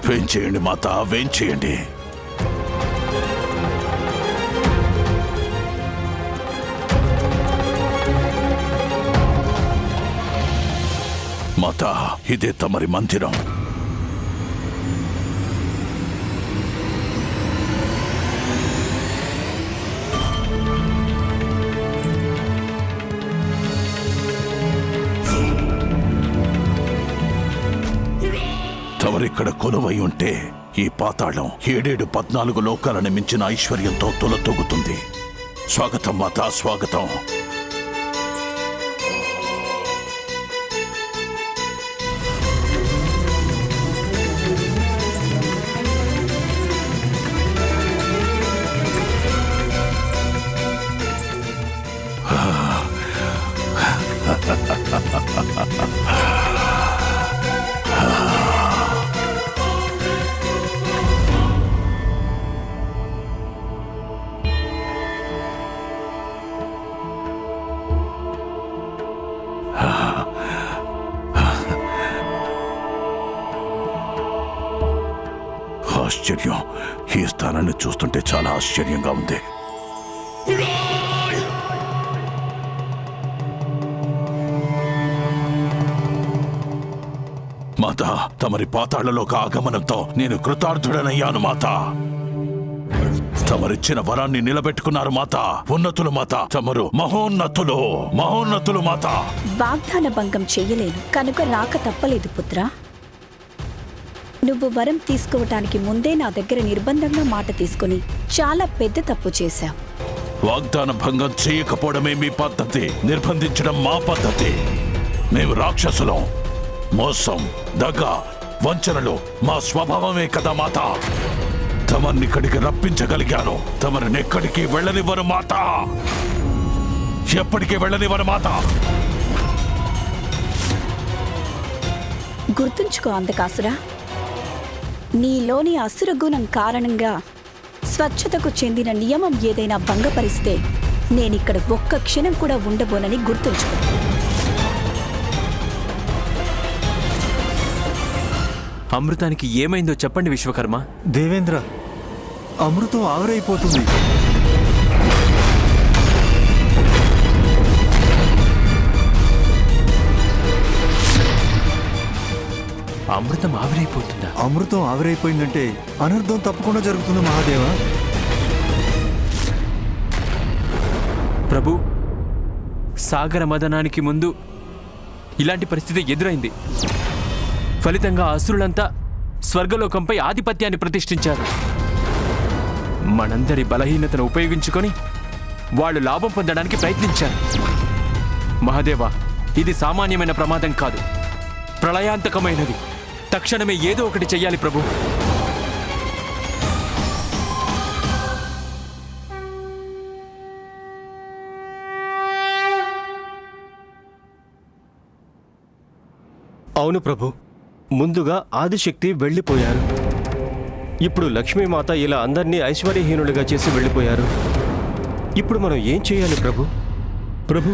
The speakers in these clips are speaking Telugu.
వేంచేయండి మాత, వేంచేయండి. మాత, ఇదే తమరి మందిరం. తమరిక్కడ కొలువై ఉంటే ఈ పాతాళం 7-14 లోకాలను మించిన ఐశ్వర్యంతో తొలతొగుతుంది. స్వాగతం మాత, స్వాగతం. ఆశ్చర్యం. ఈ స్థానాన్ని చూస్తుంటే చాలా ఆశ్చర్యంగా ఉంది. మాత, తమరి పాతాళలోక ఆగమనంతో నేను కృతార్థుడనయ్యాను మాత. తమరిచ్చిన వరాన్ని నిలబెట్టుకున్నారు మాత. ఉన్నతులు మాత, తమరు మహోన్నతులు, మహోన్నతులు మాత. వాగ్దాన భంగం చెయ్యలేను కనుక రాక తప్పలేదు పుత్రా. నువ్వు వరం తీసుకోవటానికి ముందే నా దగ్గర నిర్బంధంగా మాట తీసుకుని చాలా పెద్ద తప్పు చేశావు. వాగ్దాన భంగం చేయకపోవడమే మీ పద్ధతి, నిర్బంధించడం మా పద్ధతి. మేము రాక్షసులం. మోసం, దగ, వంచనలు మా స్వభావమే కదా మాత. తమన్నిక్కడికి రప్పించగలిగాను. తమరినెక్కడికి వెళ్ళనివ్వరు మాత, ఎప్పటికీ వెళ్ళనివ్వరు మాత. గుర్తుంచుకో అందకాసురా, నీలోని అసుర గుణం కారణంగా స్వచ్ఛతకు చెందిన నియమం ఏదైనా భంగపరిస్తే నేనిక్కడ ఒక్క క్షణం కూడా ఉండబోనని గుర్తుంచుకో. అమృతానికి ఏమైందో చెప్పండి విశ్వకర్మ. దేవేంద్ర, అమృతం ఆవిరైపోతుంది. అమృతం ఆవిరైపోతుందా? అమృతం ఆవిరైపోయిందంటే అనర్థం తప్పకుండా జరుగుతుంది మహాదేవా. ప్రభు, సాగర మదనానికి ముందు ఇలాంటి పరిస్థితి ఎదురైంది. ఫలితంగా అసురులంతా స్వర్గలోకంపై ఆధిపత్యాన్ని ప్రతిష్ఠించారు. మనందరి బలహీనతను ఉపయోగించుకొని వాళ్ళు లాభం పొందడానికి ప్రయత్నించారు. మహాదేవా, ఇది సామాన్యమైన ప్రమాదం కాదు, ప్రళయాంతకమైనది. తక్షణమే ఏదో ఒకటి చెయ్యాలి ప్రభు. అవును ప్రభు, ముందుగా ఆదిశక్తి వెళ్ళిపోయారు. ఇప్పుడు లక్ష్మీమాత ఇలా అందరినీ ఐశ్వర్యహీనులుగా చేసి వెళ్ళిపోయారు. ఇప్పుడు మనం ఏం చేయాలి ప్రభు? ప్రభు,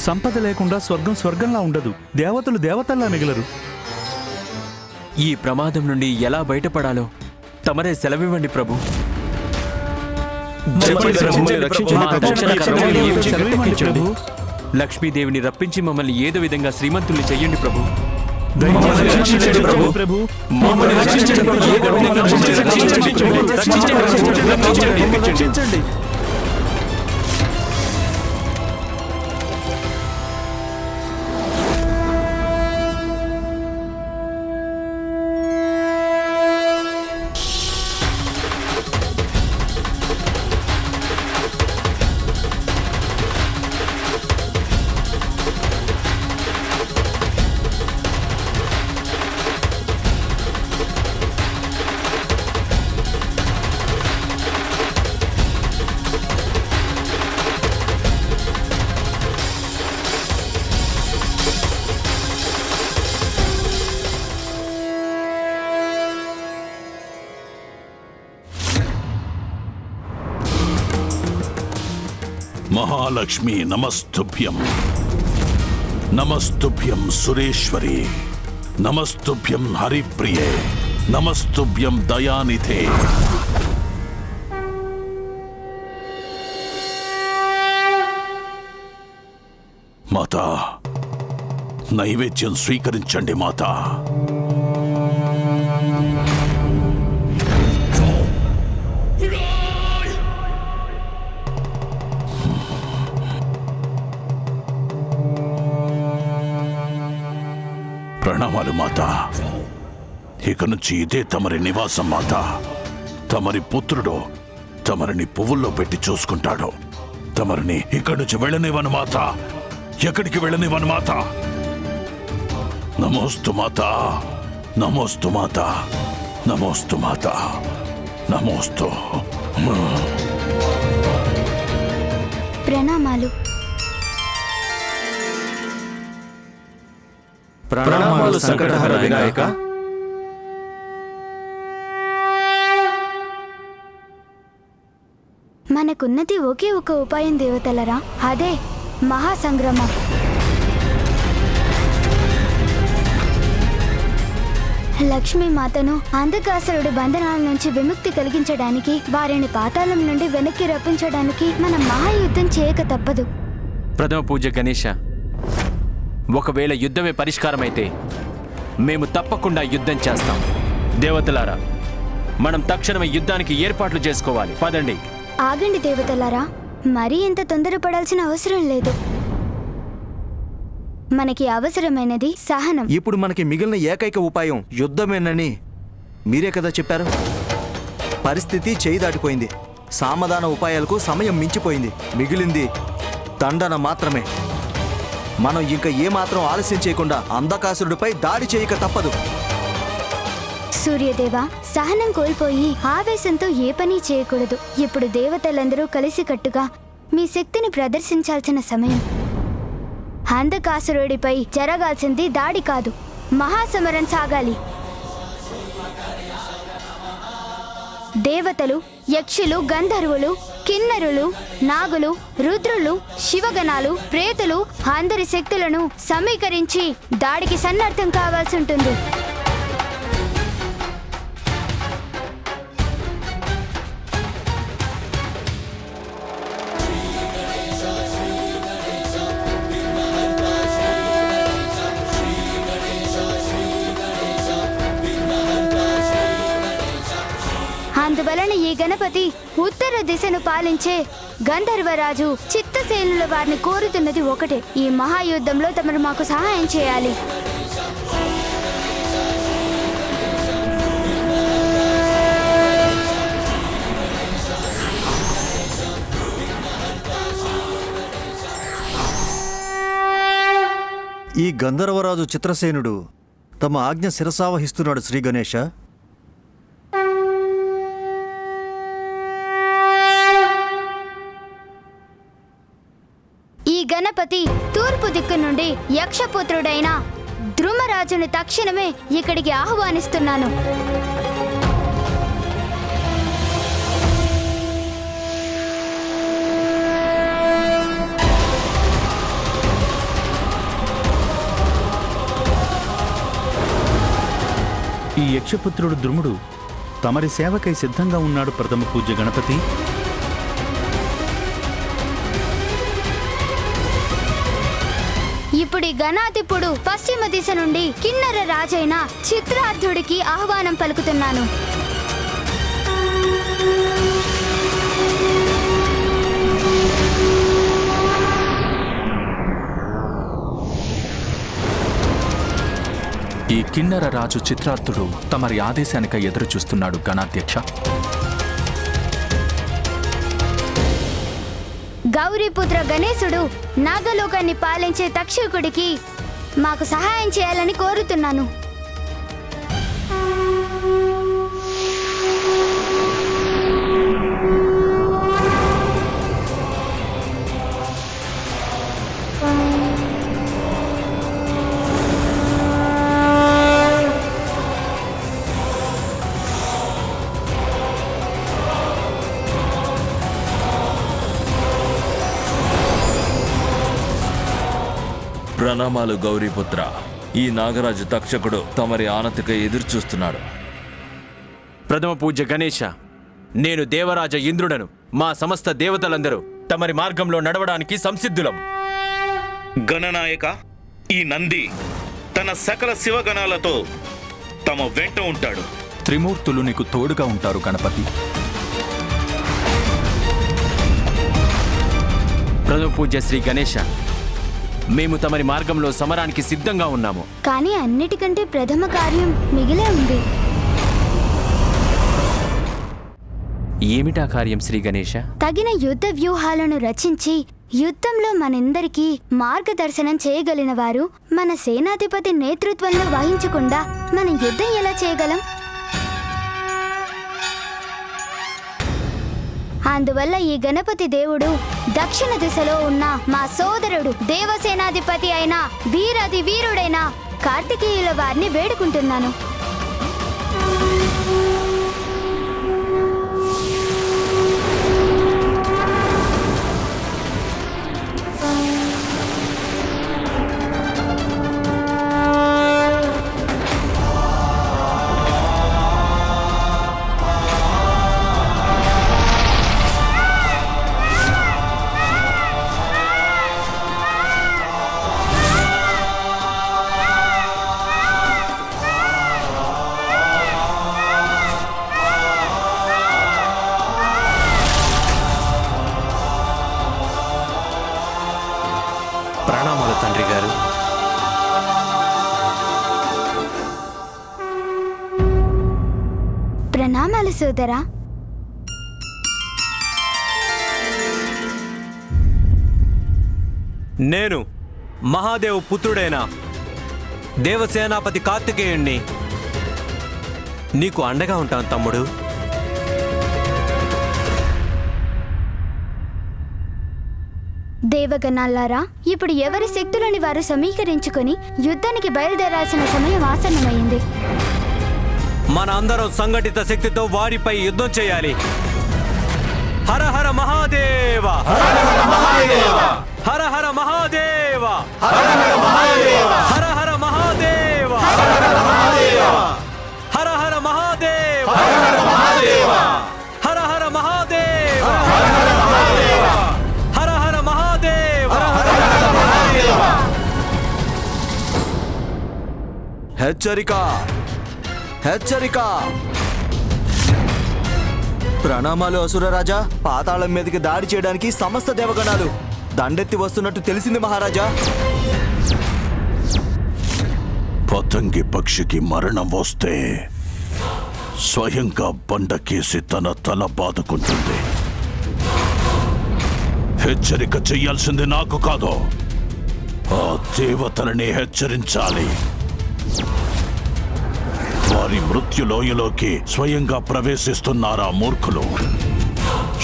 సంపద లేకుండా స్వర్గం స్వర్గంలా ఉండదు. దేవతలు దేవతల్లా మిగలరు. ఈ ప్రమాదం నుండి ఎలా బయటపడాలో తమరే సెలవివ్వండి ప్రభు. లక్ష్మీదేవిని రప్పించి మమ్మల్ని ఏదో విధంగా శ్రీమంతుల్ని చెయ్యండి ప్రభు. రక్షించండి. महालक्ष्मी नमस्तुभ्यं नमस्तुभ्यं सुरेश्वरी नमस्तुभ्यं हरिप्रिये నమస్తుభ్యం దయానిధే. మాతా, నైవేద్యం స్వీకరించండి మాతా. ప్రణామాలు మాతా. ఇక నుంచి ఇదే తమరి నివాసం మాతా. తమరి పుత్రుడు తమరిని పువ్వుల్లో పెట్టి చూసుకుంటాడు. తమరిని ఇక్కడి నుంచి వెళ్ళనివ్వను మాతా. ఎక్కడికి వెళ్ళనివ్వను మాతా. నమోస్తు మాతా, నమోస్తు మాతా, నమోస్తు మాతా, నమోస్తు. ప్రణామాలు. ప్రణామాలు సంకటహర వినాయక. మనకున్నది ఒకే ఒక ఉపాయం దేవతలరా, అదే మహాసంగ్రమం. లక్ష్మీమాతను అంధకాసురుడి బంధనాల నుంచి విముక్తి కలిగించడానికి, వారిని పాతాళం నుండి వెనక్కి రప్పించడానికి మనం మహాయుద్ధం చేయక తప్పదు. ప్రథమ పూజ్య గణేశ, ఒకవేళ యుద్ధమే పరిష్కారమైతే మేము తప్పకుండా యుద్ధం చేస్తాం. దేవతలారా, మనం తక్షణమే యుద్ధానికి ఏర్పాట్లు చేసుకోవాలి. పదండి. ఆగండి దేవతలారా, మరీ ఇంత తొందరపడాల్సిన అవసరం లేదు. మనకి అవసరమైనది సహనం. ఇప్పుడు మనకి మిగిలిన ఏకైక ఉపాయం యుద్ధమేనని మీరే కదా చెప్పారు. పరిస్థితి చేయి దాటిపోయింది. సామధాన ఉపాయాలకు సమయం మించిపోయింది. మిగిలింది దండన మాత్రమే. మనం ఇంకా ఏమాత్రం ఆలస్యం చేయకుండా అంధకాసురుడిపై దాడి చేయక తప్పదు. సూర్యదేవ, సహనం కోల్పోయి ఆవేశంతో ఏ పని చేయకూడదు. ఇప్పుడు దేవతలందరూ కలిసికట్టుగా మీ శక్తిని ప్రదర్శించాల్సిన సమయం. అంధకాసురుడిపై జరగాల్సింది దాడి కాదు, మహాసమరం సాగాలి. దేవతలు, యక్షులు, గంధర్వులు, కిన్నరులు, నాగులు, రుద్రులు, శివగణాలు, ప్రేతులు అందరి శక్తులను సమీకరించి దాడికి సన్నద్ధం కావాల్సి ఉంటుంది. అందువలన ఈ గణపతి ఉత్తర దిశను పాలించే గంధర్వరాజు చిత్తసేనుల వారిని కోరుతున్నది ఒకటే, ఈ మహాయుద్ధంలో తమరు మాకు సహాయం చేయాలి. ఈ గంధర్వరాజు చిత్రసేనుడు తమ ఆజ్ఞ శిరసావహిస్తున్నాడు శ్రీ గణేశ. ఈ గణపతి తూర్పు దిక్కు నుండి యక్షపుత్రుడైన ధృమరాజుని తక్షణమే ఇక్కడికి ఆహ్వానిస్తున్నాను. ఈ యక్షపుత్రుడు ద్రుముడు తమరి సేవకై సిద్ధంగా ఉన్నాడు ప్రథమ పూజ్య గణపతి. ఇప్పుడు ఈ గణాధిపుడు పశ్చిమ దిశ నుండి కిన్నర రాజైన చిత్రార్థుడికి ఆహ్వానం పలుకుతున్నాను. ఈ కిన్నర రాజు చిత్రార్థుడు తమరి ఆదేశానికై ఎదురు చూస్తున్నాడు గణాధ్యక్ష. గౌరీపుత్ర గణేశుడు నాగలోకాన్ని పాలించే తక్షకుడికి మాకు సహాయం చేయాలని కోరుతున్నాను. ప్రణామాలు గౌరీపుత్ర. ఈ నాగరాజు తక్షకుడు తమరి ఆనతికై ఎదురుచూస్తున్నాడు. ప్రథమ పూజ్య గణేశ, నేను దేవరాజ ఇంద్రుడను. మా సమస్త దేవతలందరూ తమరి మార్గంలో నడవడానికి సంసిద్ధులం. గణనాయక, ఈ నంది తన సకల శివగణాలతో తమ వెంట ఉంటాడు. త్రిమూర్తులు నీకు తోడుగా ఉంటారు గణపతి. ప్రథమ పూజ్య శ్రీ గణేశ, మేము తమరి మార్గంలో సమరానికి సిద్ధంగా ఉన్నాము. కానీ అన్నిటికంటే ప్రథమ కార్యం మిగిలే ఉంది. ఏమిటా కార్యం శ్రీ గణేశ? తగిన యుద్ధ వ్యూహాలను రచించి యుద్ధంలో మనందరికీ మార్గదర్శనం చేయగలిగిన వారు మన సేనాధిపతి నేతృత్వంలో వహించకుండా మనం యుద్ధం ఎలా చేయగలం? అందువల్ల ఈ గణపతి దేవుడు దక్షిణ దిశలో ఉన్న మా సోదరుడు దేవసేనాధిపతి అయిన వీరాది వీరుడైన కార్తికేయుల వారిని వేడుకుంటున్నాను. ప్రణామాలు తండ్రి గారు. ప్రణామాలు సోదరా. నేను మహాదేవ్ పుత్రుడైన దేవసేనాపతి కార్తికేయుణ్ణి. నీకు అండగా ఉంటాను తమ్ముడు. దేవగణాలారా, ఇప్పుడు ఎవరి శక్తులని వారు సమీకరించుకొని యుద్ధానికి బయలుదేరాల్సిన సమయం ఆసన్నమైంది. మన అందరం సంఘటిత శక్తితో వారిపై యుద్ధం చేయాలి. హర హర మహాదేవ, హర హర మహాదేవ, హర హర మహాదేవ, హర హర మహాదేవ, హర హర మహాదేవ, హర హర మహాదేవ, హర హర మహాదేవ, హర హర మహాదేవ, హర హర మహాదేవ, హర హర మహాదేవ, హర హర మహాదేవ, హర హర మహాదేవ. హెచ్చరిక, హెచ్చరిక! ప్రణామాలు అసురరాజా. పాతాళం మీదకి దాడి చేయడానికి సమస్త దేవగణాలు దండెత్తి వస్తున్నట్టు తెలిసింది మహారాజా. పతంగి పక్షికి మరణం వస్తే స్వయంగా బండకేసి తన తల బాదుకుంటుంది. హెచ్చరిక చెయ్యాల్సింది నాకు కాదు, ఆ దేవతలని హెచ్చరించాలి. వారి మృత్యులోయలోకి స్వయంగా ప్రవేశిస్తున్నారా మూర్ఖులు?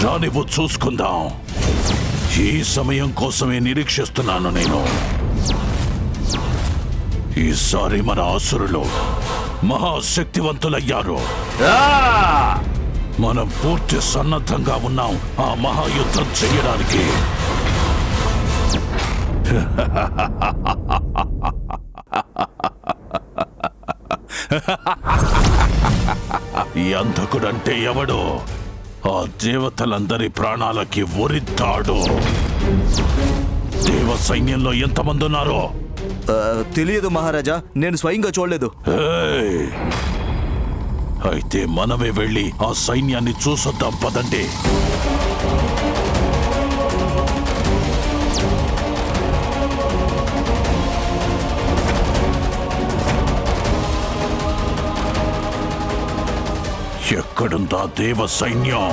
రానివ్వు, చూసుకుందాం. ఈ సమయం కోసమే నిరీక్షిస్తున్నాను నేను. ఈసారి మన అసురులు మహాశక్తివంతులయ్యారు. మనం పూర్తి సన్నద్ధంగా ఉన్నాం ఆ మహాయుద్ధం చెయ్యడానికి. ఈ అంధకుడంటే ఎవడో ఆ దేవతలందరి ప్రాణాలకి ఒరిద్దాడు. దేవ సైన్యంలో ఎంతమంది ఉన్నారో తెలియదు మహారాజా, నేను స్వయంగా చూడలేదు. ఏయ్! అయితే మనమే వెళ్ళి ఆ సైన్యాన్ని చూసొద్దాం పదండి. ఎక్కడుందా దేవ సైన్యం?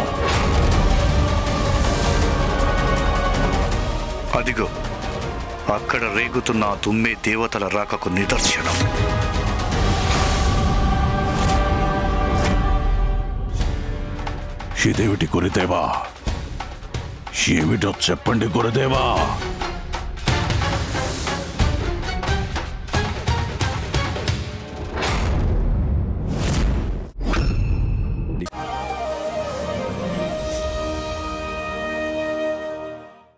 అదిగో అక్కడ రేగుతున్న ఆ దుమ్మే దేవతల రాకకు నిదర్శనం. ఇదేమిటి గురుదేవా? ఏమిటో చెప్పండి గురుదేవా.